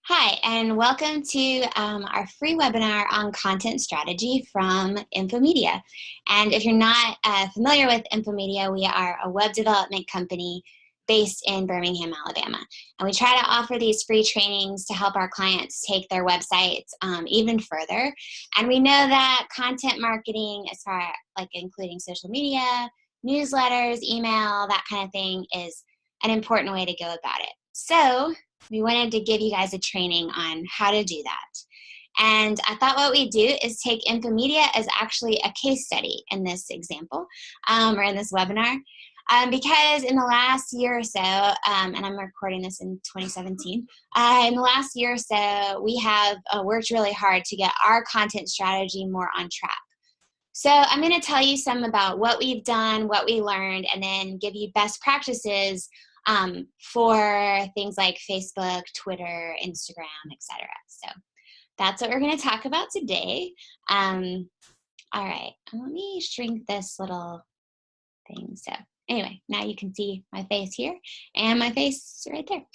Hi, and welcome to our free webinar on content strategy from Infomedia. And if you're not familiar with Infomedia, we are a web development company based in Birmingham, Alabama. And we try to offer these free trainings to help our clients take their websites even further. And we know that content marketing, as far like including social media, newsletters, email, that kind of thing, is an important way to go about it. So we wanted to give you guys a training on how to do that. And I thought what we'd do is take Infomedia as actually a case study in this example, or in this webinar, because in the last year or so, and I'm recording this in 2017, in the last year or so, we have worked really hard to get our content strategy more on track. So I'm going to tell you some about what we've done, what we learned, and then give you best practices for things like Facebook, Twitter, Instagram, etc. So that's what we're going to talk about today. All right, let me shrink this little thing. So anyway, now you can see my face here and my face right there.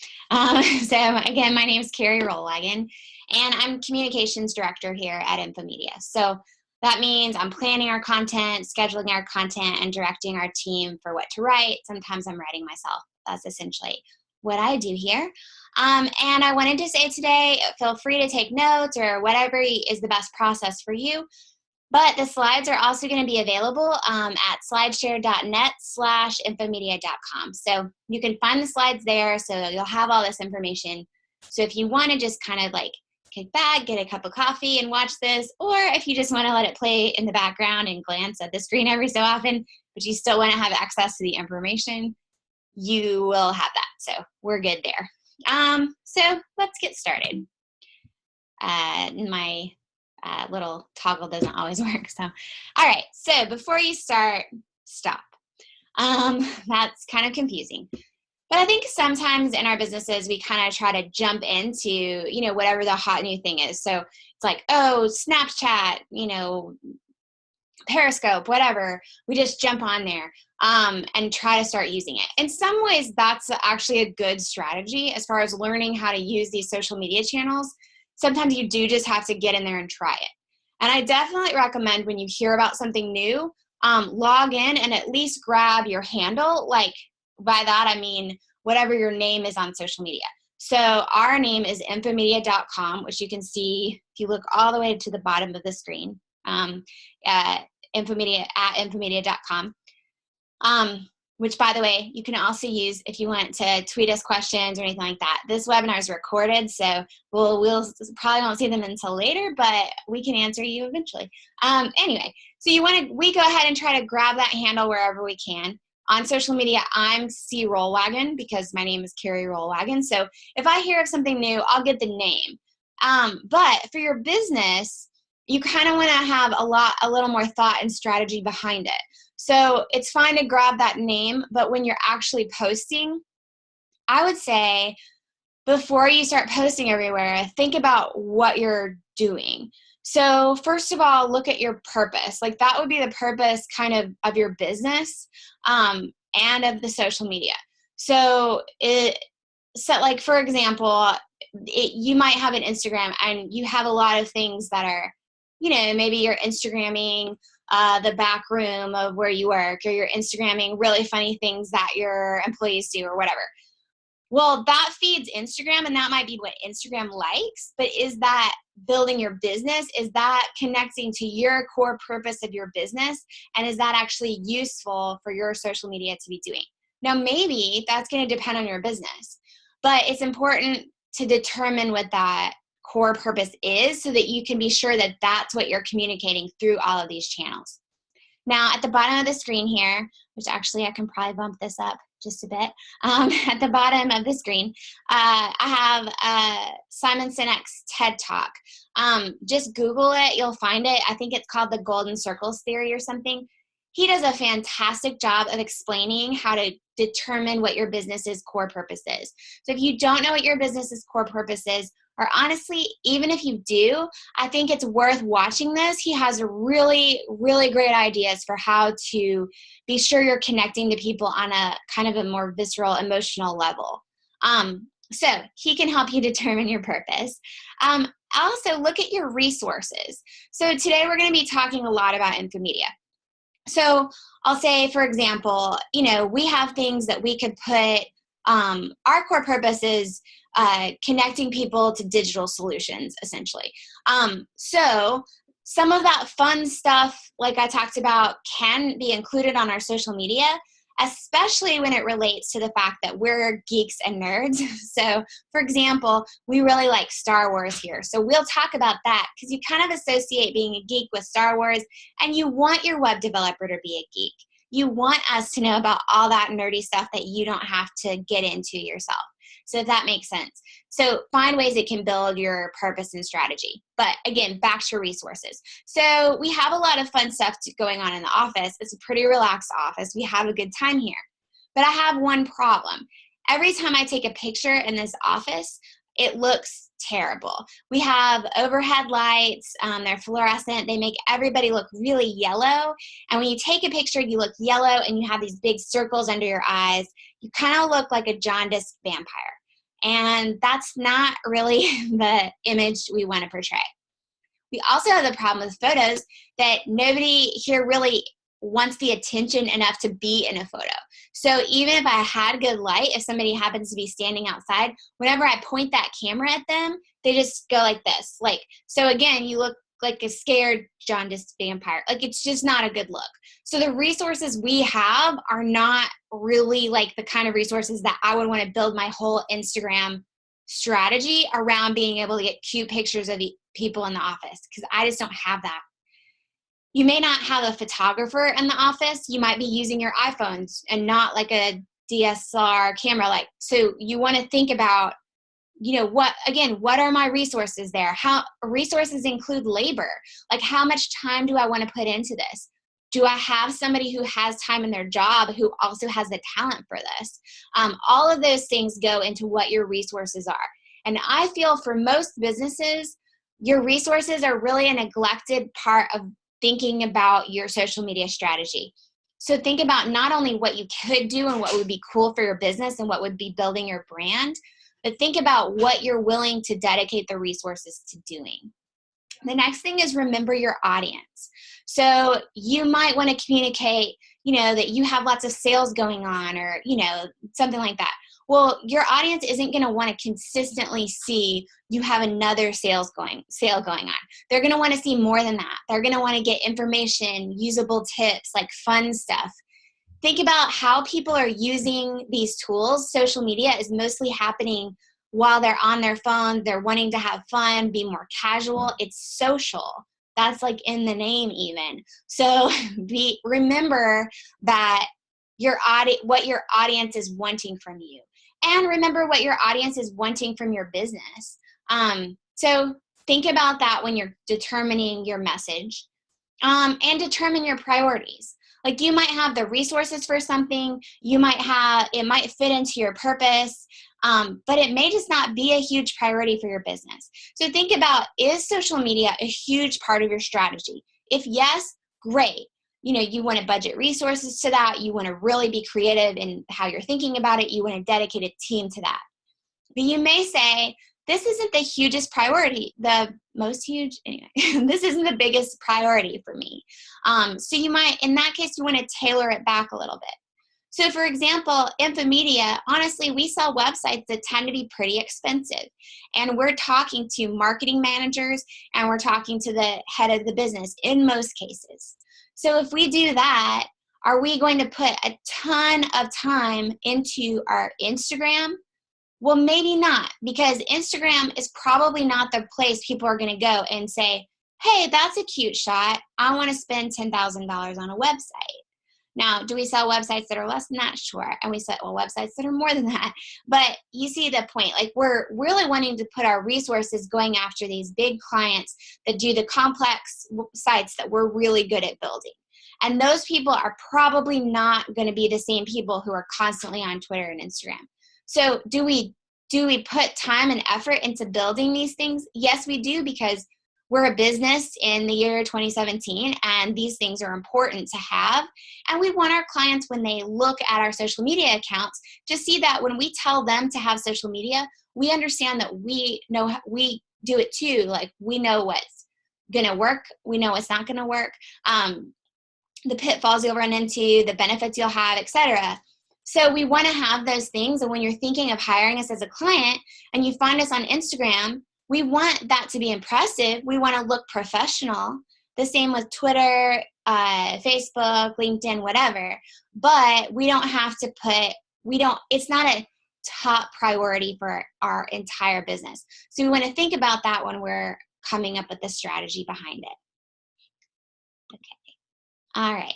So again, my name is Carrie Rollwagon, and I'm Communications Director here at Infomedia. So that means I'm planning our content, scheduling our content, and directing our team for what to write. Sometimes I'm writing myself. That's essentially what I do here. And I wanted to say today, feel free to take notes or whatever is the best process for you. But the slides are also going to be available at slideshare.net/infomedia.com. So you can find the slides there, so you'll have all this information. So if you want to just kind of like kick back, get a cup of coffee and watch this, or if you just want to let it play in the background and glance at the screen every so often, but you still want to have access to the information, you will have that. So we're good there. So let's get started. My little toggle doesn't always work. So, all right. So before you start, stop. That's kind of confusing. But I think sometimes in our businesses, we kind of try to jump into, whatever the hot new thing is. So it's like, oh, Snapchat, Periscope, whatever. We just jump on there and try to start using it. In some ways, that's actually a good strategy as far as learning how to use these social media channels. Sometimes you do just have to get in there and try it. And I definitely recommend when you hear about something new, log in and at least grab your handle. Like by that, I mean whatever your name is on social media. So our name is infomedia.com, which you can see if you look all the way to the bottom of the screen. Infomedia@infomedia.com, which, by the way, you can also use if you want to tweet us questions or anything like that. This webinar is recorded, so we'll probably won't see them until later, but we can answer you eventually. Anyway, so we go ahead and try to grab that handle wherever we can. On social media, I'm C Rollwagon because my name is Carrie Rollwagon. So if I hear of something new, I'll get the name. But for your business, you kind of want to have a little more thought and strategy behind it. So it's fine to grab that name, but when you're actually posting, I would say before you start posting everywhere, think about what you're doing. So first of all, look at your purpose. Like that would be the purpose kind of your business and of the social media. So like for example, you might have an Instagram and you have a lot of things that are, maybe you're Instagramming the back room of where you work, or you're Instagramming really funny things that your employees do or whatever. Well, that feeds Instagram, and that might be what Instagram likes, but is that building your business? Is that connecting to your core purpose of your business? And is that actually useful for your social media to be doing? Now, maybe that's going to depend on your business, but it's important to determine what that core purpose is so that you can be sure that that's what you're communicating through all of these channels. Now, at the bottom of the screen here, which actually I can probably bump this up just a bit, at the bottom of the screen, I have Simon Sinek's TED Talk. Just Google it, you'll find it. I think it's called the Golden Circles Theory or something. He does a fantastic job of explaining how to determine what your business's core purpose is. So if you don't know what your business's core purpose is, or honestly, even if you do, I think it's worth watching this. He has really, really great ideas for how to be sure you're connecting to people on a kind of a more visceral, emotional level. So he can help you determine your purpose. Also, look at your resources. So today we're going to be talking a lot about infomedia. So I'll say, for example, we have things that we could put, our core purpose is connecting people to digital solutions, essentially. So some of that fun stuff, like I talked about, can be included on our social media, especially when it relates to the fact that we're geeks and nerds. So, for example, we really like Star Wars here. So we'll talk about that because you kind of associate being a geek with Star Wars, and you want your web developer to be a geek. You want us to know about all that nerdy stuff that you don't have to get into yourself. So if that makes sense. So find ways it can build your purpose and strategy. But again, back to resources. So we have a lot of fun stuff going on in the office. It's a pretty relaxed office. We have a good time here. But I have one problem. Every time I take a picture in this office, it looks terrible. We have overhead lights. They're fluorescent. They make everybody look really yellow. And when you take a picture, you look yellow and you have these big circles under your eyes. You kind of look like a jaundiced vampire. And that's not really the image we want to portray. We also have the problem with photos that nobody here really wants the attention enough to be in a photo. So even if I had good light, if somebody happens to be standing outside, whenever I point that camera at them, they just go like this. So again, you look like a scared jaundiced vampire. It's just not a good look. So the resources we have are not really like the kind of resources that I would want to build my whole Instagram strategy around being able to get cute pictures of people in the office, because I just don't have that. You may not have a photographer in the office. You might be using your iPhones and not like a DSLR camera. So you want to think about, what are my resources there? How resources include labor. How much time do I want to put into this? Do I have somebody who has time in their job who also has the talent for this? All of those things go into what your resources are. And I feel for most businesses, your resources are really a neglected part of thinking about your social media strategy. So think about not only what you could do and what would be cool for your business and what would be building your brand, but think about what you're willing to dedicate the resources to doing. The next thing is remember your audience. So you might want to communicate, that you have lots of sales going on or, something like that. Well, your audience isn't going to want to consistently see you have another sale going on. They're going to want to see more than that. They're going to want to get information, usable tips, fun stuff. Think about how people are using these tools. Social media is mostly happening while they're on their phone. They're wanting to have fun, be more casual. It's social. That's in the name even. So remember that what your audience is wanting from you. And remember what your audience is wanting from your business. So think about that when you're determining your message, and determine your priorities. You might have the resources for something, it might fit into your purpose, but it may just not be a huge priority for your business. So think about, is social media a huge part of your strategy? If yes, great. You want to budget resources to that. You want to really be creative in how you're thinking about it. You want to dedicate a team to that. But you may say, this isn't the hugest priority, the most huge, anyway, this isn't the biggest priority for me. So you might, in that case, you want to tailor it back a little bit. So for example, infomedia, honestly, we sell websites that tend to be pretty expensive. And we're talking to marketing managers and we're talking to the head of the business in most cases. So if we do that, are we going to put a ton of time into our Instagram? Well, maybe not, because Instagram is probably not the place people are going to go and say, hey, that's a cute shot. I want to spend $10,000 on a website. Now, do we sell websites that are less than that? Sure. And we sell websites that are more than that. But you see the point. We're really wanting to put our resources going after these big clients that do the complex sites that we're really good at building. And those people are probably not going to be the same people who are constantly on Twitter and Instagram. So do we put time and effort into building these things? Yes, we do, because we're a business in the year 2017, and these things are important to have. And we want our clients, when they look at our social media accounts, to see that when we tell them to have social media, we understand that we know we do it too. Like, we know what's going to work. We know what's not going to work. The pitfalls you'll run into, the benefits you'll have, etc. So we want to have those things. And when you're thinking of hiring us as a client and you find us on Instagram, we want that to be impressive. We want to look professional. The same with Twitter, Facebook, LinkedIn, whatever. But we don't have to it's not a top priority for our entire business. So we want to think about that when we're coming up with the strategy behind it. Okay. All right.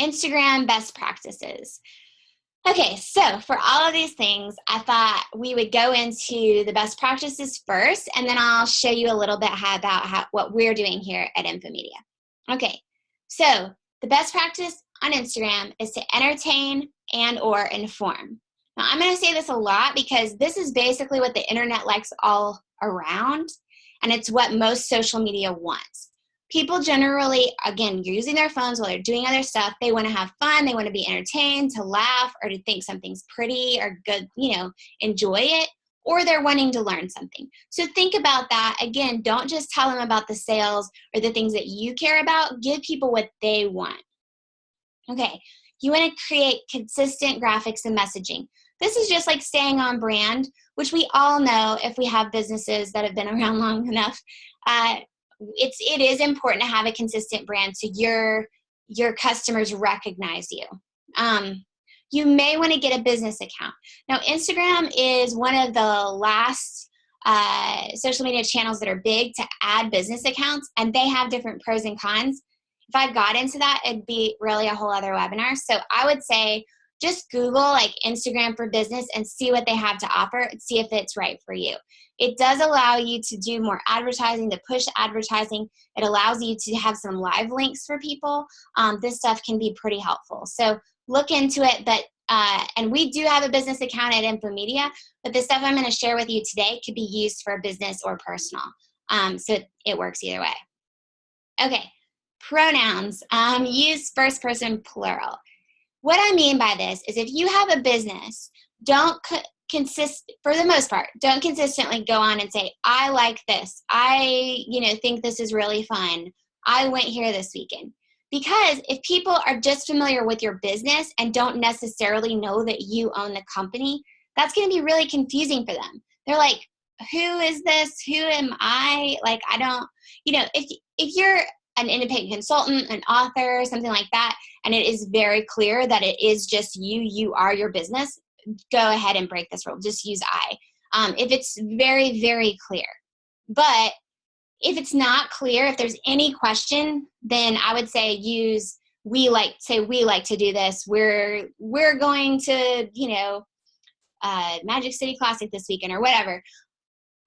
Instagram best practices. Okay, so for all of these things, I thought we would go into the best practices first, and then I'll show you a little bit about what we're doing here at Infomedia. Okay, so the best practice on Instagram is to entertain and or inform. Now, I'm going to say this a lot because this is basically what the internet likes all around, and it's what most social media wants. People generally, again, you're using their phones while they're doing other stuff. They want to have fun. They want to be entertained, to laugh, or to think something's pretty or good, enjoy it, or they're wanting to learn something. So think about that. Again, don't just tell them about the sales or the things that you care about. Give people what they want. Okay, you want to create consistent graphics and messaging. This is just like staying on brand, which we all know if we have businesses that have been around long enough. It is important to have a consistent brand so your customers recognize you. You may want to get a business account. Now, Instagram is one of the last social media channels that are big to add business accounts, and they have different pros and cons. If I got into that, it'd be really a whole other webinar. So I would say just Google like Instagram for business and see what they have to offer and see if it's right for you. It does allow you to do more advertising, to push advertising. It allows you to have some live links for people. This stuff can be pretty helpful. So look into it. But and we do have a business account at Infomedia, but the stuff I'm going to share with you today could be used for business or personal. So it works either way. Okay, pronouns. Use first person plural. What I mean by this is if you have a business, for the most part, don't consistently go on and say, I like this. I, think this is really fun. I went here this weekend. Because if people are just familiar with your business and don't necessarily know that you own the company, that's going to be really confusing for them. They're like, who is this? Who am I? Like, I don't, if you're an independent consultant, an author, something like that, and it is very clear that it is just you are your business, go ahead and break this rule. Just use I. If it's very, very clear. But if it's not clear, if there's any question, then I would say use we like to do this. We're going to, Magic City Classic this weekend or whatever.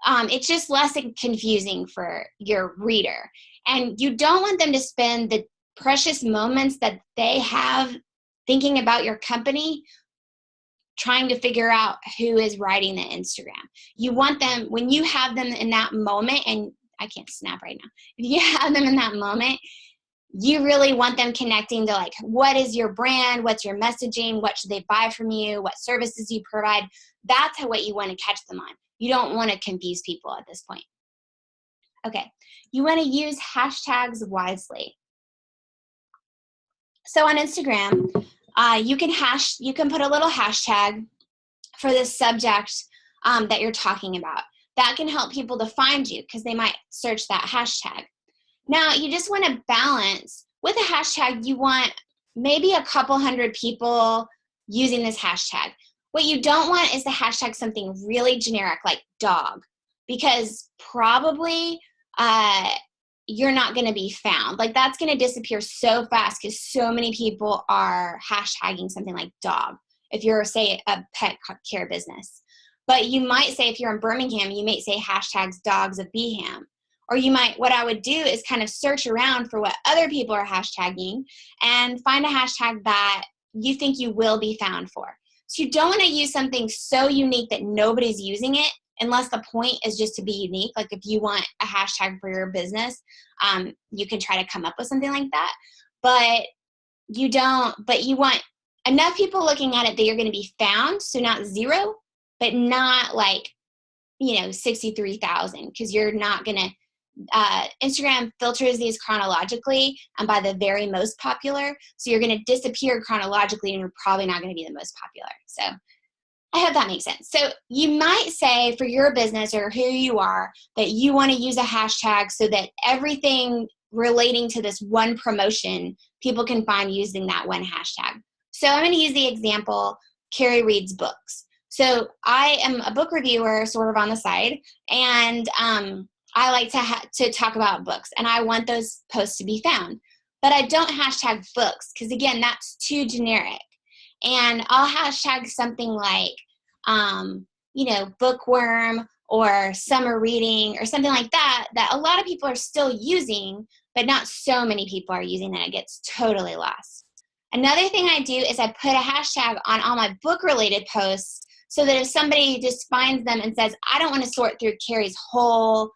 It's just less confusing for your reader. And you don't want them to spend the precious moments that they have thinking about your company trying to figure out who is writing the Instagram. You want them, when you have them in that moment, and I can't snap right now. If you have them in that moment, you really want them connecting to like, what is your brand? What's your messaging? What should they buy from you? What services you provide? That's what you want to catch them on. You don't want to confuse people at this point. Okay, you want to use hashtags wisely. So on Instagram, you can put a little hashtag for the subject that you're talking about. That can help people to find you because they might search that hashtag. Now, you just want to balance. With a hashtag, you want maybe a couple hundred people using this hashtag. What you don't want is to hashtag something really generic like dog, because probably you're not going to be found. Like that's going to disappear so fast because so many people are hashtagging something like dog if you're, say, a pet care business. But you might say, if you're in Birmingham, you might say hashtags dogs of Beham. Or you might, what I would do is kind of search around for what other people are hashtagging and find a hashtag that you think you will be found for. So you don't want to use something so unique that nobody's using it unless the point is just to be unique. Like if you want a hashtag for your business, you can try to come up with something like that. But you want enough people looking at it that you're going to be found. So not 0, but not like, 63,000, because you're not going to, Instagram filters these chronologically and by the very most popular. So you're going to disappear chronologically and you're probably not going to be the most popular. So I hope that makes sense. So you might say for your business or who you are that you want to use a hashtag so that everything relating to this one promotion, people can find using that one hashtag. So I'm going to use the example, Carrie reads books. So I am a book reviewer sort of on the side, and I like to talk about books, and I want those posts to be found. But I don't hashtag books because, again, that's too generic. And I'll hashtag something like, bookworm or summer reading or something like that, that a lot of people are still using, but not so many people are using that it gets totally lost. Another thing I do is I put a hashtag on all my book-related posts so that if somebody just finds them and says, I don't want to sort through Carrie's whole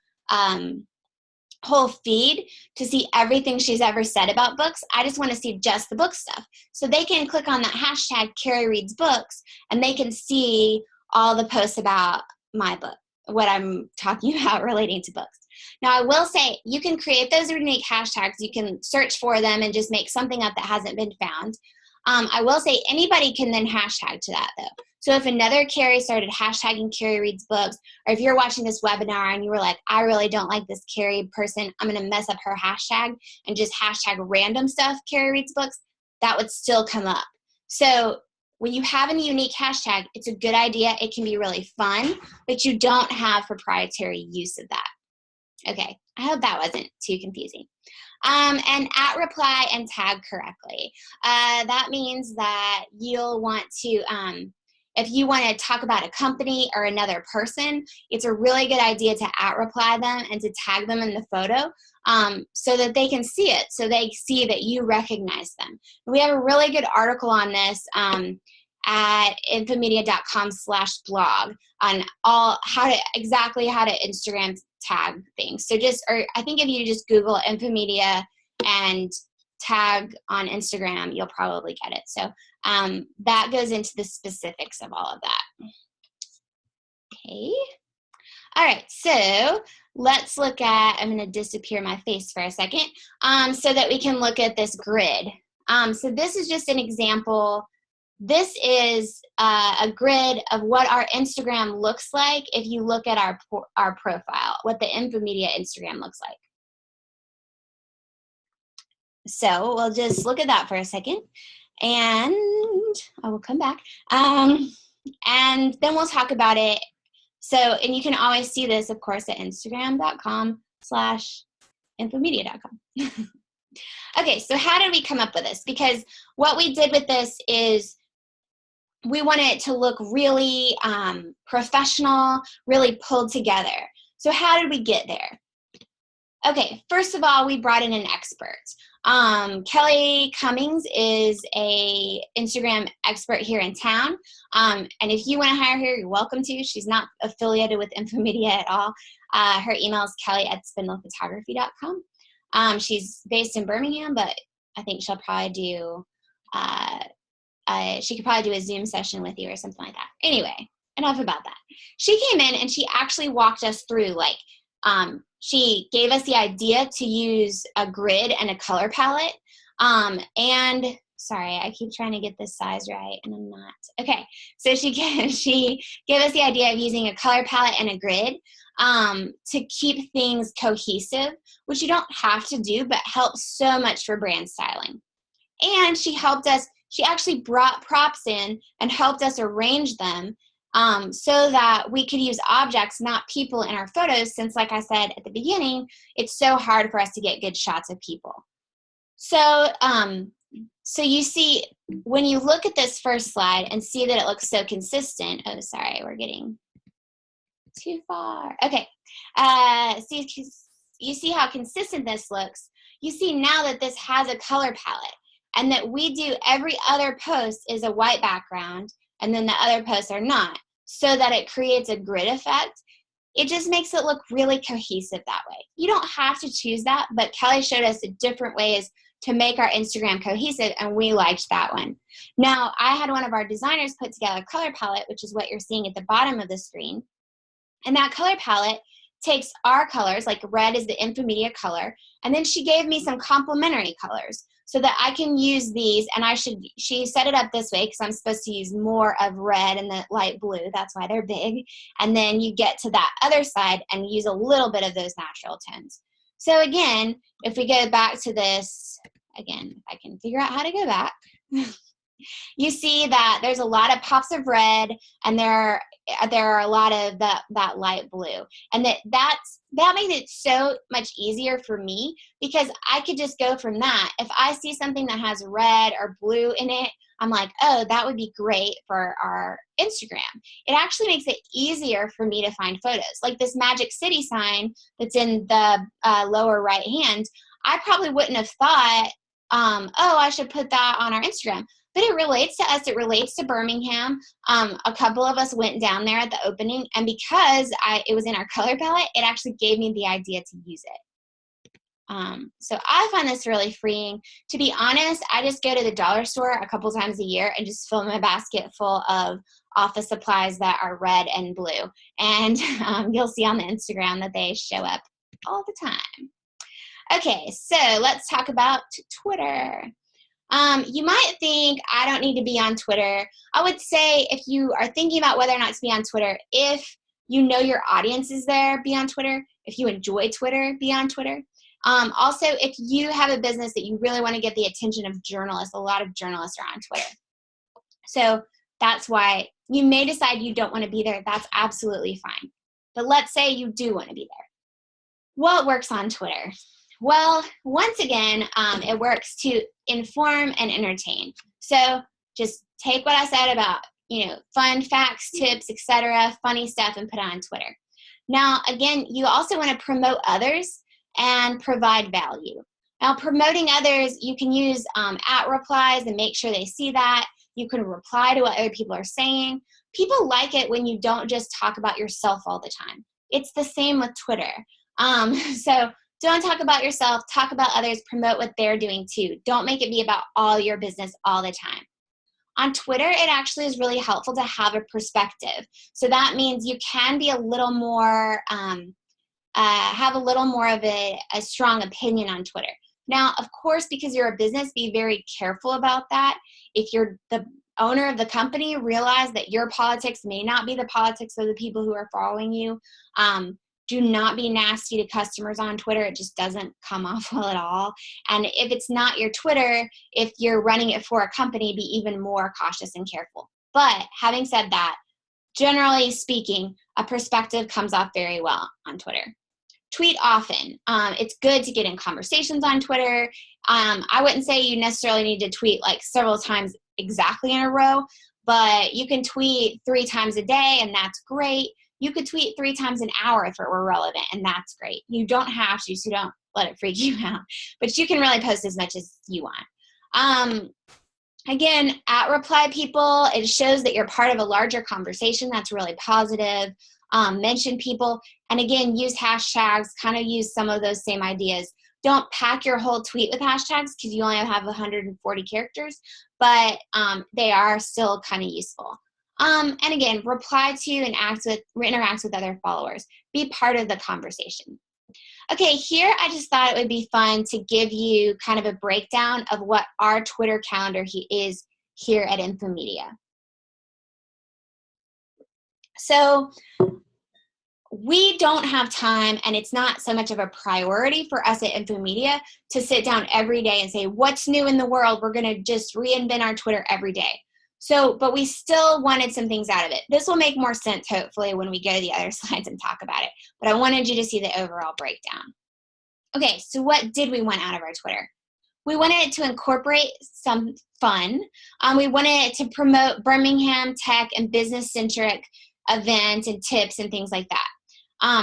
feed to see everything she's ever said about books. I just want to see just the book stuff. So they can click on that hashtag Carrie reads books and they can see all the posts about my book, what I'm talking about relating to books. Now, I will say you can create those unique hashtags. You can search for them and just make something up that hasn't been found. I will say anybody can then hashtag to that, though. So if another Carrie started hashtagging Carrie reads books, or if you're watching this webinar and you were like, I really don't like this Carrie person, I'm going to mess up her hashtag and just hashtag random stuff, Carrie reads books, that would still come up. So when you have a unique hashtag, it's a good idea. It can be really fun, but you don't have proprietary use of that. Okay, I hope that wasn't too confusing. And @ reply and tag correctly. That means that you'll want to, if you want to talk about a company or another person, it's a really good idea to @ reply them and to tag them in the photo so that they can see it, so they see that you recognize them. We have a really good article on this at infomedia.com/blog on exactly how to Instagram tag things. So I think if you just Google Infomedia and tag on Instagram, you'll probably get it. So that goes into the specifics of all of that. Okay. All right, so let's look at, I'm going to disappear my face for a second so that we can look at this grid. So this is just an example. This is a grid of what our Instagram looks like if you look at our profile, what the Infomedia Instagram looks like. So we'll just look at that for a second, and I will come back. And then we'll talk about it. So, and you can always see this, of course, at instagram.com/infomedia.com. Okay, so how did we come up with this? Because what we did with this is we want it to look really professional, really pulled together. So how did we get there? Okay, first of all, we brought in an expert. Kelly Cummings is a Instagram expert here in town. And if you want to hire her, you're welcome to. She's not affiliated with Infomedia at all. Her email is kelly@spindlephotography.com. She's based in Birmingham, but I think she'll probably do, she could probably do a Zoom session with you or something like that. Anyway, enough about that. She came in and she actually walked us through, like, she gave us the idea to use a grid and a color palette. And sorry, I keep trying to get this size right and I'm not. Okay, so she gave us the idea of using a color palette and a grid to keep things cohesive, which you don't have to do, but helps so much for brand styling. And she helped us, she actually brought props in and helped us arrange them so that we could use objects, not people, in our photos, since, like I said at the beginning, it's so hard for us to get good shots of people. So, so you see, when you look at this first slide and see that it looks so consistent, oh, sorry, we're getting too far. Okay, see, you see how consistent this looks. You see now that this has a color palette and that we do every other post is a white background and then the other posts are not, so that it creates a grid effect. it just makes it look really cohesive that way. You don't have to choose that, but Kelly showed us different ways to make our Instagram cohesive, and we liked that one. Now, I had one of our designers put together a color palette, which is what you're seeing at the bottom of the screen. And that color palette takes our colors, like red is the Infomedia color, and then she gave me some complementary colors so that I can use these, and she set it up this way because I'm supposed to use more of red and the light blue, that's why they're big, and then you get to that other side and use a little bit of those natural tones. So again, if we go back to this, again, if I can figure out how to go back, you see that there's a lot of pops of red, and there are a lot of that light blue, and that makes it so much easier for me because I could just go from that. If I see something that has red or blue in it, I'm like, oh, that would be great for our Instagram. It actually makes it easier for me to find photos. Like this Magic City sign that's in the lower right hand, I probably wouldn't have thought, oh, I should put that on our Instagram. But it relates to us. It relates to Birmingham. A couple of us went down there at the opening, and because it was in our color palette, it actually gave me the idea to use it. So I find this really freeing. To be honest, I just go to the dollar store a couple times a year and just fill my basket full of office supplies that are red and blue. And you'll see on the Instagram that they show up all the time. Okay, so let's talk about Twitter. You might think I don't need to be on Twitter. I would say if you are thinking about whether or not to be on Twitter, if you know your audience is there, be on Twitter. If you enjoy Twitter, be on Twitter. Also, if you have a business that you really want to get the attention of journalists, a lot of journalists are on Twitter. So that's why you may decide you don't want to be there. That's absolutely fine. But let's say you do want to be there. What works on Twitter? Well, once again, it works to inform and entertain. So just take what I said about, fun facts, tips, etc., funny stuff, and put it on Twitter. Now, again, you also want to promote others and provide value. Now, promoting others, you can use @ replies and make sure they see that. You can reply to what other people are saying. People like it when you don't just talk about yourself all the time. It's the same with Twitter. So don't talk about yourself, talk about others, promote what they're doing too. Don't make it be about all your business all the time. On Twitter, it actually is really helpful to have a perspective. So that means you can be a little more, have a little more of a strong opinion on Twitter. Now, of course, because you're a business, be very careful about that. If you're the owner of the company, realize that your politics may not be the politics of the people who are following you. Do not be nasty to customers on Twitter. It just doesn't come off well at all. And if it's not your Twitter, if you're running it for a company, be even more cautious and careful. But having said that, generally speaking, a perspective comes off very well on Twitter. Tweet often. It's good to get in conversations on Twitter. I wouldn't say you necessarily need to tweet like several times exactly in a row, but you can tweet 3 times a day, and that's great. You could tweet 3 times an hour if it were relevant, and that's great. You don't have to, so don't let it freak you out. But you can really post as much as you want. Again, @ reply people, it shows that you're part of a larger conversation. That's really positive. Mention people. And again, use hashtags, kind of use some of those same ideas. Don't pack your whole tweet with hashtags because you only have 140 characters, but they are still kind of useful. And again, reply to and interact with other followers. Be part of the conversation. Okay, here I just thought it would be fun to give you kind of a breakdown of what our Twitter calendar is here at Infomedia. So we don't have time, and it's not so much of a priority for us at Infomedia to sit down every day and say, what's new in the world? We're going to just reinvent our Twitter every day. So, but we still wanted some things out of it. This will make more sense, hopefully, when we go to the other slides and talk about it. But I wanted you to see the overall breakdown. Okay, so what did we want out of our Twitter? We wanted it to incorporate some fun. We wanted it to promote Birmingham tech and business-centric events and tips and things like that.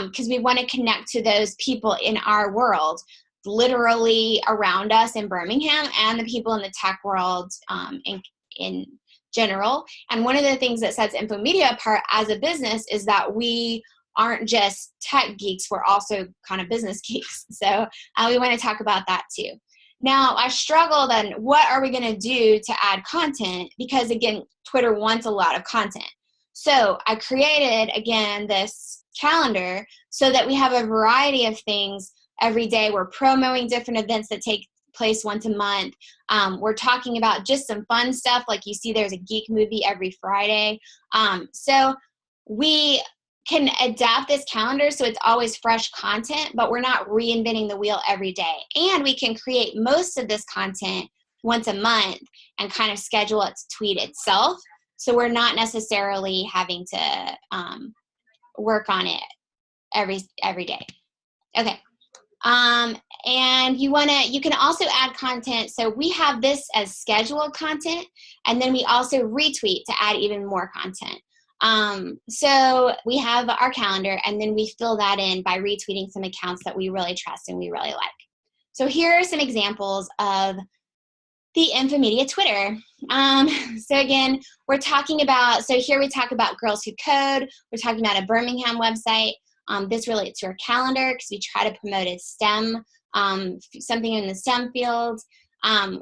Because we want to connect to those people in our world, literally around us in Birmingham, and the people in the tech world in general. And one of the things that sets Infomedia apart as a business is that we aren't just tech geeks, we're also kind of business geeks. So we want to talk about that too. Now, I struggled on what are we going to do to add content, because again, Twitter wants a lot of content. So I created, again, this calendar so that we have a variety of things every day. We're promoting different events that take place once a month. We're talking about just some fun stuff, like you see there's a geek movie every Friday. So we can adapt this calendar so it's always fresh content, but we're not reinventing the wheel every day. And we can create most of this content once a month and kind of schedule it to tweet itself. So we're not necessarily having to work on it every day. Okay. And you can also add content. So we have this as scheduled content, and then we also retweet to add even more content. So we have our calendar, and then we fill that in by retweeting some accounts that we really trust and we really like. So here are some examples of the Infomedia Twitter. So again, we're talking about, so here we talk about Girls Who Code. We're talking about a Birmingham website. This relates to our calendar because we try to promote a STEM, something in the STEM field.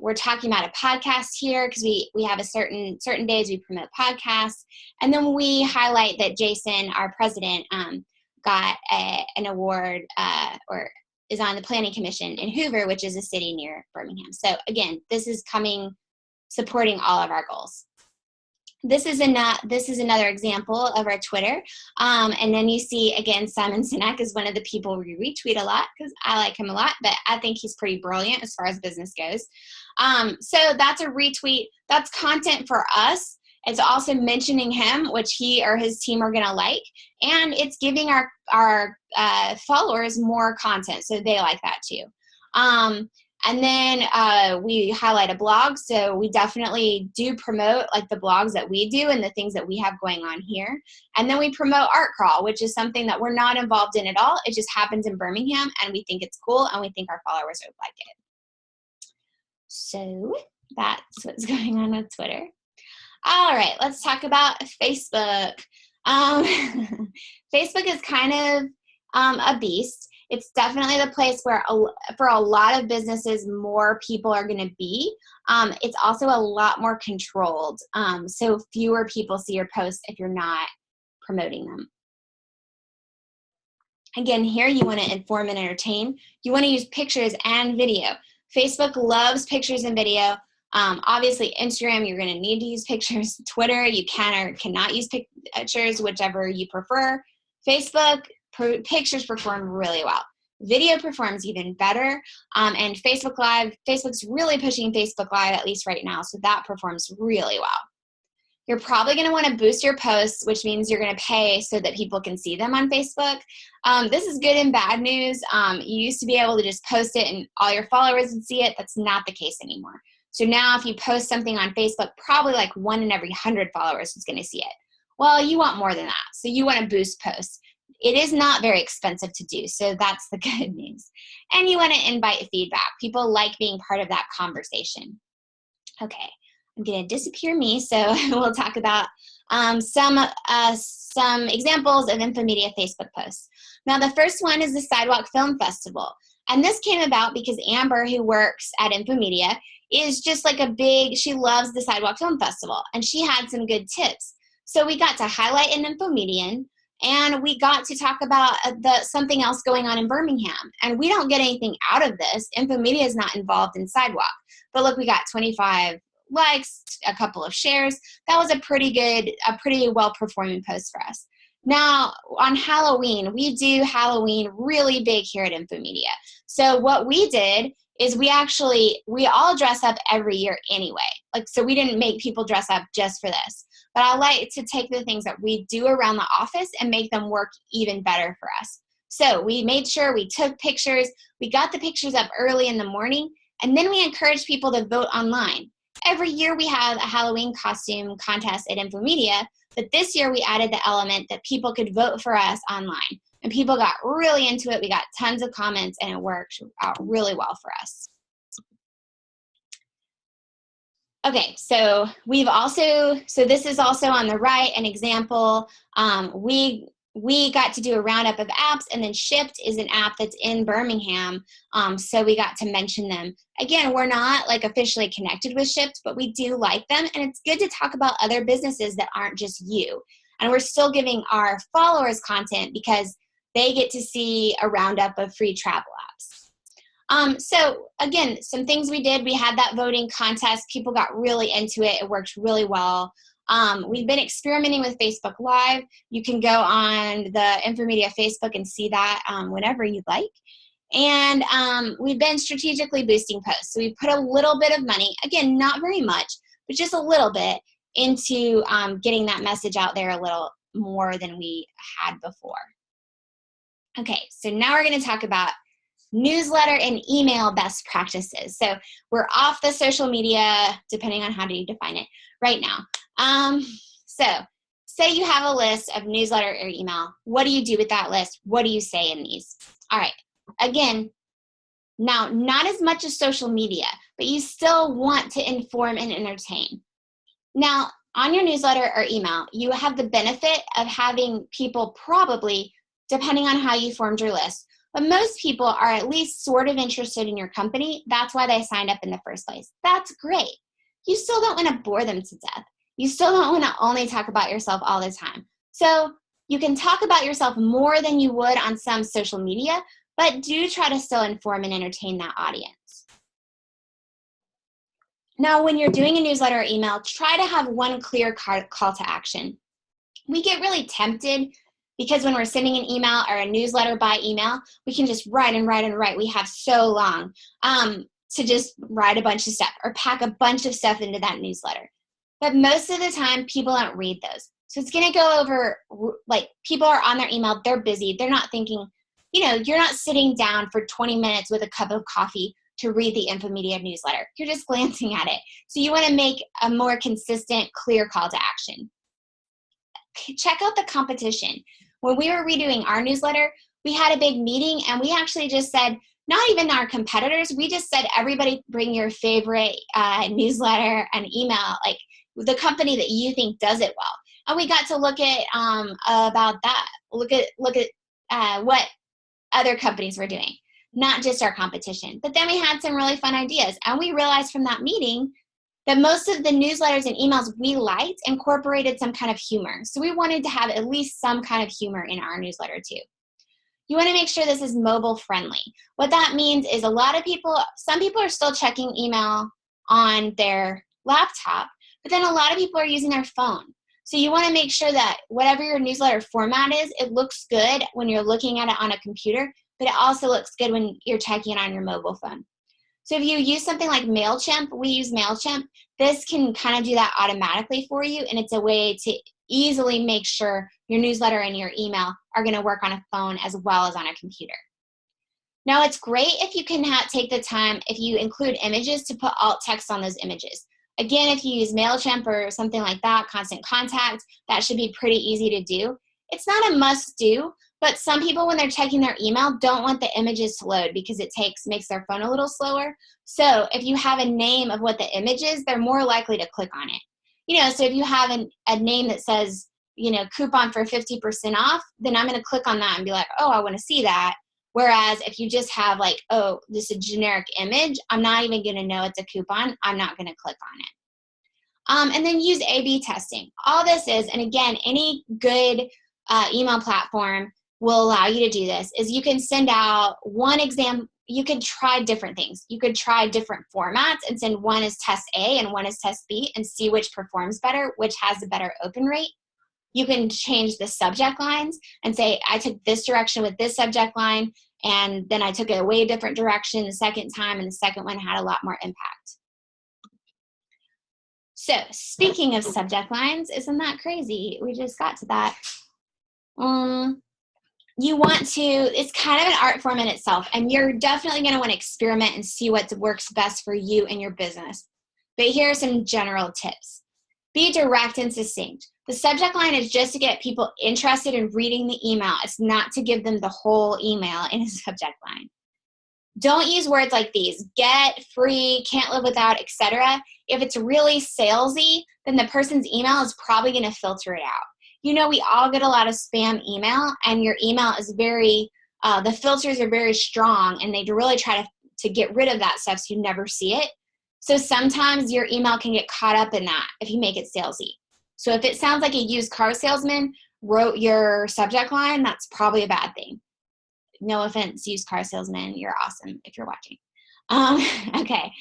We're talking about a podcast here because we have a certain days we promote podcasts. And then we highlight that Jason, our president, got an award or is on the Planning Commission in Hoover, which is a city near Birmingham. So again, this is supporting all of our goals. This is another example of our Twitter. And then you see, again, Simon Sinek is one of the people we retweet a lot because I like him a lot, but I think he's pretty brilliant as far as business goes. So that's a retweet. That's content for us. It's also mentioning him, which he or his team are going to like, and it's giving our followers more content, so they like that too. And then we highlight a blog, so we definitely do promote like the blogs that we do and the things that we have going on here. And then we promote Art Crawl, which is something that we're not involved in at all. It just happens in Birmingham, and we think it's cool, and we think our followers would like it. So that's what's going on with Twitter. All right, let's talk about Facebook. Facebook is kind of a beast. It's definitely the place where for a lot of businesses, more people are going to be. It's also a lot more controlled. So fewer people see your posts if you're not promoting them. Again, here you want to inform and entertain. You want to use pictures and video. Facebook loves pictures and video. Obviously, Instagram, you're going to need to use pictures. Twitter, you can or cannot use pictures, whichever you prefer. Facebook, pictures perform really well. Video performs even better. And Facebook Live, Facebook's really pushing Facebook Live, at least right now, so that performs really well. You're probably going to want to boost your posts, which means you're going to pay so that people can see them on Facebook. This is good and bad news. You used to be able to just post it and all your followers would see it. That's not the case anymore. So now if you post something on Facebook, probably like 1 in every 100 followers is going to see it. Well, you want more than that. So you want to boost posts. It is not very expensive to do, so that's the good news. And you want to invite feedback. People like being part of that conversation. Okay, I'm going to disappear me, so we'll talk about some examples of Infomedia Facebook posts. Now, the first one is the Sidewalk Film Festival. And this came about because Amber, who works at Infomedia, is just like she loves the Sidewalk Film Festival, and she had some good tips. So we got to highlight an Infomedian, and we got to talk about something else going on in Birmingham. And we don't get anything out of this. Infomedia is not involved in Sidewalk. But look, we got 25 likes, a couple of shares. That was a pretty well-performing post for us. Now, on Halloween, we do Halloween really big here at Infomedia. So what we did is we all dress up every year anyway. So we didn't make people dress up just for this. But I like to take the things that we do around the office and make them work even better for us. So we made sure we took pictures. We got the pictures up early in the morning, and then we encouraged people to vote online. Every year we have a Halloween costume contest at Infomedia, but this year we added the element that people could vote for us online. And people got really into it. We got tons of comments, and it worked out really well for us. Okay, so this is also on the right, an example. We we got to do a roundup of apps, and then Shipt is an app that's in Birmingham, so we got to mention them. Again, we're not like officially connected with Shipt, but we do like them, and it's good to talk about other businesses that aren't just you. And we're still giving our followers content because they get to see a roundup of free travel apps. So again, some things we did, we had that voting contest. People got really into it. It worked really well. We've been experimenting with Facebook Live. You can go on the Infomedia Facebook and see that whenever you'd like. And we've been strategically boosting posts. So we put a little bit of money, again, not very much, but just a little bit into getting that message out there a little more than we had before. Okay, so now we're going to talk about newsletter and email best practices. So we're off the social media, depending on how do you define it, right now. So say you have a list of newsletter or email. What do you do with that list? What do you say in these? All right, again, now not as much as social media, but you still want to inform and entertain. Now, on your newsletter or email, you have the benefit of having people probably, depending on how you formed your list, but most people are at least sort of interested in your company. That's why they signed up in the first place. That's great. You still don't want to bore them to death. You still don't want to only talk about yourself all the time. So you can talk about yourself more than you would on some social media, but do try to still inform and entertain that audience. Now, when you're doing a newsletter or email, try to have one clear call to action. We get really tempted because when we're sending an email or a newsletter by email, we can just write and write and write. We have so long to just write a bunch of stuff or pack a bunch of stuff into that newsletter. But most of the time, people don't read those. So it's going to go over, like, people are on their email, they're busy, they're not thinking, you know, you're not sitting down for 20 minutes with a cup of coffee to read the Infomedia newsletter. You're just glancing at it. So you want to make a more consistent, clear call to action. Check out the competition. When we were redoing our newsletter, we had a big meeting and we actually just said, not even our competitors, we just said, everybody bring your favorite newsletter and email, like the company that you think does it well. And we got to look at about that, look at what other companies were doing, not just our competition. But then we had some really fun ideas. And we realized from that meeting that most of the newsletters and emails we liked incorporated some kind of humor. So we wanted to have at least some kind of humor in our newsletter too. You want to make sure this is mobile friendly. What that means is some people are still checking email on their laptop, but then a lot of people are using their phone. So you want to make sure that whatever your newsletter format is, it looks good when you're looking at it on a computer, but it also looks good when you're checking it on your mobile phone. So if you use something like MailChimp, we use MailChimp, this can kind of do that automatically for you, and it's a way to easily make sure your newsletter and your email are going to work on a phone as well as on a computer. Now, it's great if you can take the time, if you include images, to put alt text on those images. Again, if you use MailChimp or something like that, Constant Contact, that should be pretty easy to do. It's not a must-do, but some people, when they're checking their email, don't want the images to load because it makes their phone a little slower. So if you have a name of what the image is, they're more likely to click on it. You know, so if you have a name that says, you know, coupon for 50% off, then I'm going to click on that and be like, oh, I want to see that. Whereas if you just have like, oh, this is a generic image, I'm not even going to know it's a coupon. I'm not going to click on it. And then use A/B testing. All this is, and again, any good email platform will allow you to do this, is you can send out one exam. You could try different things. You could try different formats and send one as test A and one as test B and see which performs better, which has a better open rate. You can change the subject lines and say, I took this direction with this subject line, and then I took it a way different direction the second time, and the second one had a lot more impact. So speaking of subject lines, isn't that crazy? We just got to that. You want to, it's kind of an art form in itself, and you're definitely going to want to experiment and see what works best for you and your business. But here are some general tips. Be direct and succinct. The subject line is just to get people interested in reading the email. It's not to give them the whole email in a subject line. Don't use words like these: get, free, can't live without, etc. If it's really salesy, then the person's email is probably going to filter it out. you know, we all get a lot of spam email, and your email is very, the filters are very strong, and they really try to get rid of that stuff so you never see it. So sometimes your email can get caught up in that if you make it salesy. So if it sounds like a used car salesman wrote your subject line, that's probably a bad thing. No offense, used car salesman, you're awesome if you're watching. Okay.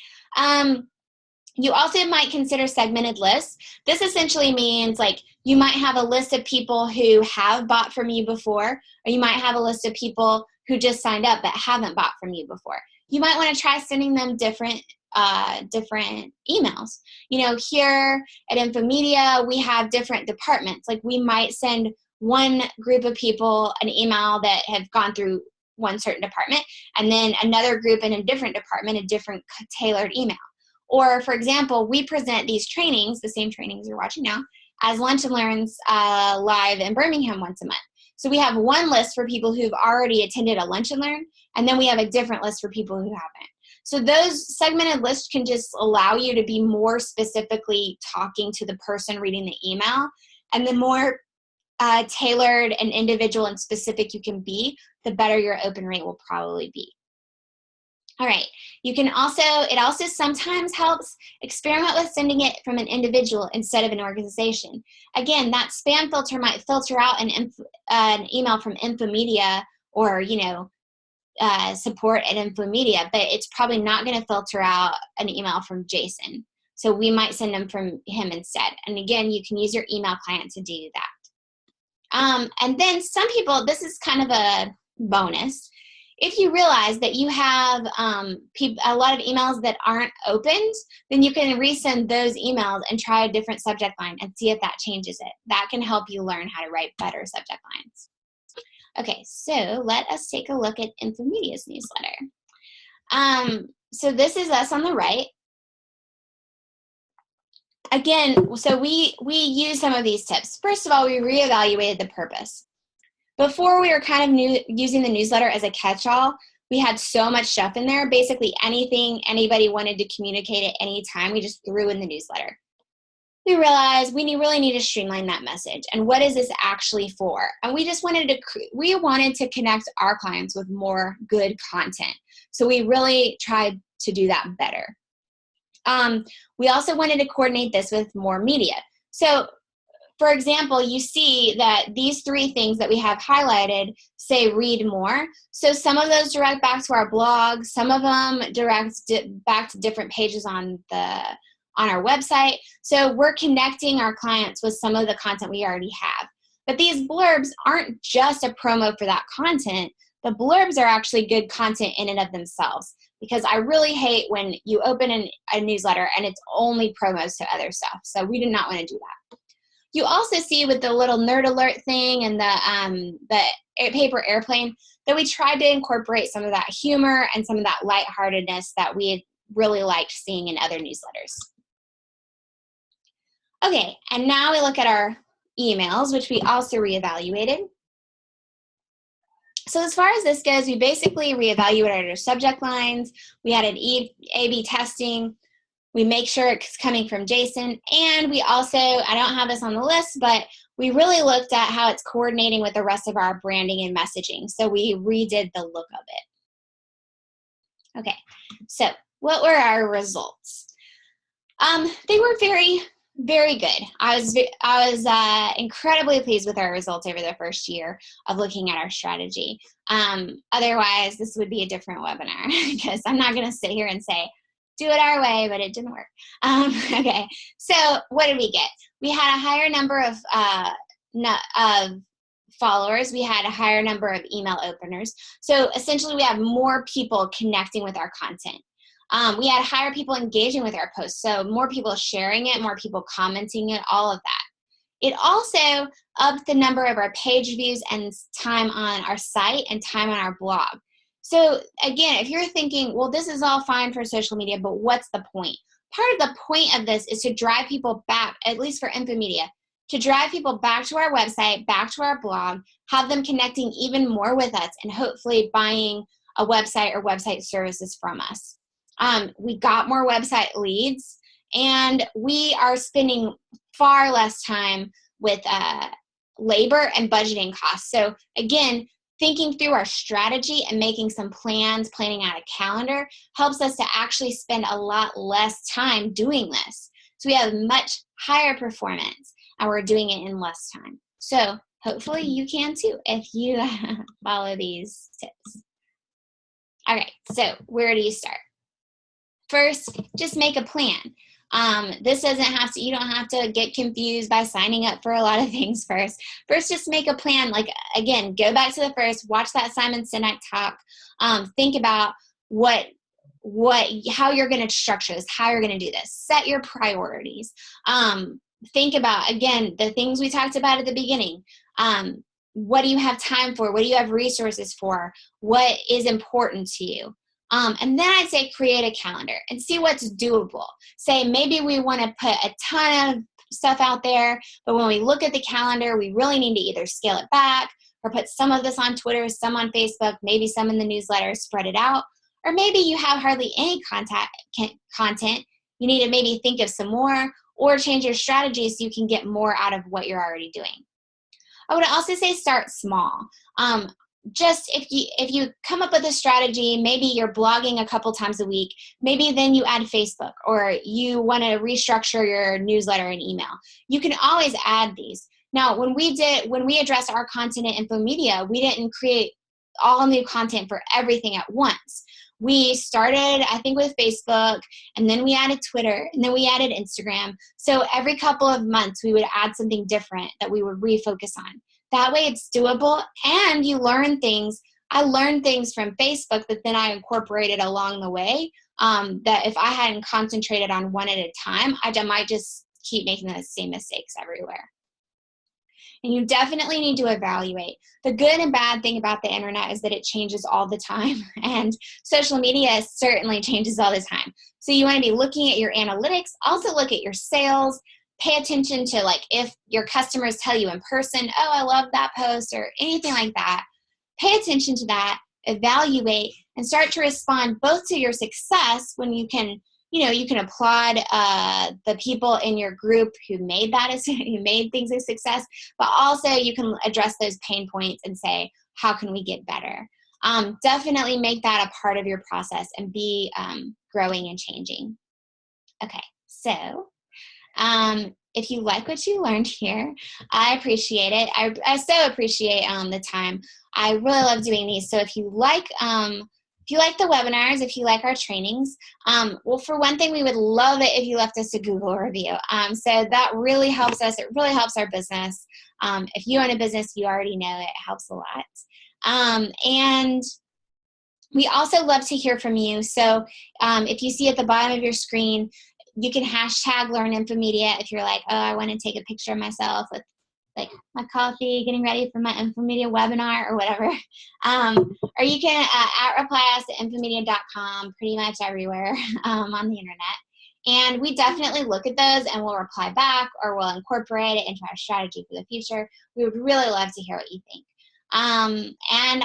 You also might consider segmented lists. This essentially means like you might have a list of people who have bought from you before, or you might have a list of people who just signed up but haven't bought from you before. You might want to try sending them different emails. You know, here at Infomedia, we have different departments. Like we might send one group of people an email that have gone through one certain department, and then another group in a different department, a different tailored email. Or for example, we present these trainings, the same trainings you're watching now, as Lunch and Learns live in Birmingham once a month. So we have one list for people who've already attended a Lunch and Learn, and then we have a different list for people who haven't. So those segmented lists can just allow you to be more specifically talking to the person reading the email, and the more tailored and individual and specific you can be, the better your open rate will probably be. All right, you can also, it also sometimes helps experiment with sending it from an individual instead of an organization. Again, that spam filter might filter out an email from Infomedia or, you know, support at Infomedia, but it's probably not going to filter out an email from Jason. So we might send them from him instead. And again, you can use your email client to do that. And then some people, this is kind of a bonus. If you realize that you have a lot of emails that aren't opened, then you can resend those emails and try a different subject line and see if that changes it. That can help you learn how to write better subject lines. Okay, so let us take a look at Infomedia's newsletter. So this is us on the right. Again, so we use some of these tips. First of all, we reevaluated the purpose. Before, we were kind of using the newsletter as a catch-all. We had so much stuff in there. Basically, anything anybody wanted to communicate at any time, we just threw in the newsletter. We realized we really need to streamline that message. And what is this actually for? And we just wanted to connect our clients with more good content. So we really tried to do that better. We also wanted to coordinate this with more media. So, for example, you see that these three things that we have highlighted say read more. So some of those direct back to our blog, some of them direct back to different pages on our website. So we're connecting our clients with some of the content we already have. But these blurbs aren't just a promo for that content. The blurbs are actually good content in and of themselves, because I really hate when you open a newsletter and it's only promos to other stuff. So we did not want to do that. You also see with the little nerd alert thing and the paper airplane that we tried to incorporate some of that humor and some of that lightheartedness that we had really liked seeing in other newsletters. Okay, and now we look at our emails, which we also reevaluated. So as far as this goes, we basically reevaluated our subject lines. We had an A/B testing. We make sure it's coming from Jason. And we also, I don't have this on the list, but we really looked at how it's coordinating with the rest of our branding and messaging. So we redid the look of it. Okay, so what were our results? They were very, very good. I was incredibly pleased with our results over the first year of looking at our strategy. Otherwise, this would be a different webinar, because I'm not going to sit here and say, do it our way, but it didn't work. Okay, so what did we get? We had a higher number of followers. We had a higher number of email openers. So essentially, we have more people connecting with our content. We had higher people engaging with our posts, so more people sharing it, more people commenting it, all of that. It also upped the number of our page views and time on our site and time on our blog. So again, if you're thinking, well, this is all fine for social media, but what's the point? Part of the point of this is to drive people back, at least for Infomedia, to drive people back to our website, back to our blog, have them connecting even more with us, and hopefully buying a website or website services from us. We got more website leads, and we are spending far less time with labor and budgeting costs. So again, thinking through our strategy and making some plans, planning out a calendar helps us to actually spend a lot less time doing this. So we have much higher performance and we're doing it in less time. So hopefully you can too if you follow these tips. All right, so where do you start? First, just make a plan. This doesn't have to, you don't have to get confused by signing up for a lot of things first. First, just make a plan. Like, again, go back to the first, watch that Simon Sinek talk. Think about how you're going to structure this, how you're going to do this. Set your priorities. Think about, again, the things we talked about at the beginning. What do you have time for? What do you have resources for? What is important to you? And then I'd say create a calendar and see what's doable. Say maybe we want to put a ton of stuff out there, but when we look at the calendar, we really need to either scale it back or put some of this on Twitter, some on Facebook, maybe some in the newsletter, spread it out. Or maybe you have hardly any content. You need to maybe think of some more or change your strategy so you can get more out of what you're already doing. I would also say start small. Just if you come up with a strategy, maybe you're blogging a couple times a week, maybe then you add Facebook or you want to restructure your newsletter and email. You can always add these. Now, when we addressed our content and infomedia, we didn't create all new content for everything at once. We started, I think, with Facebook, and then we added Twitter, and then we added Instagram. So every couple of months, we would add something different that we would refocus on. That way it's doable, and you learn things. I learned things from Facebook that then I incorporated along the way, that if I hadn't concentrated on one at a time, I might just keep making the same mistakes everywhere. And you definitely need to evaluate. The good and bad thing about the internet is that it changes all the time, and social media certainly changes all the time. So you want to be looking at your analytics, also look at your sales, pay attention to, like, if your customers tell you in person, oh, I love that post or anything like that. Pay attention to that, evaluate, and start to respond both to your success when you can applaud the people in your group who made things a success, but also you can address those pain points and say, how can we get better? Definitely make that a part of your process and be growing and changing. Okay, so if you like what you learned here, I appreciate it. I so appreciate the time. I really love doing these. So if you like the webinars, if you like our trainings, well, for one thing, we would love it if you left us a Google review. So that really helps us. It really helps our business. If you own a business, you already know it helps a lot. And we also love to hear from you. So if you see at the bottom of your screen, you can hashtag Learn Infomedia if you're like, oh, I want to take a picture of myself with, like, my coffee, getting ready for my Infomedia webinar or whatever. Or you can reply us at infomedia.com, pretty much everywhere on the internet. And we definitely look at those and we'll reply back or we'll incorporate it into our strategy for the future. We would really love to hear what you think. And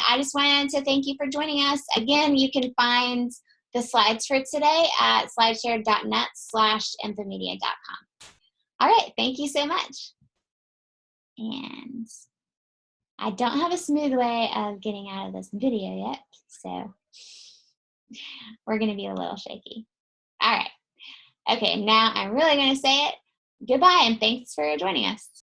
I just wanted to thank you for joining us. Again, you can find the slides for today at slideshare.net/infomedia.com. All right, thank you so much. And I don't have a smooth way of getting out of this video yet, so we're going to be a little shaky. All right. Okay, now I'm really going to say it. Goodbye, and thanks for joining us.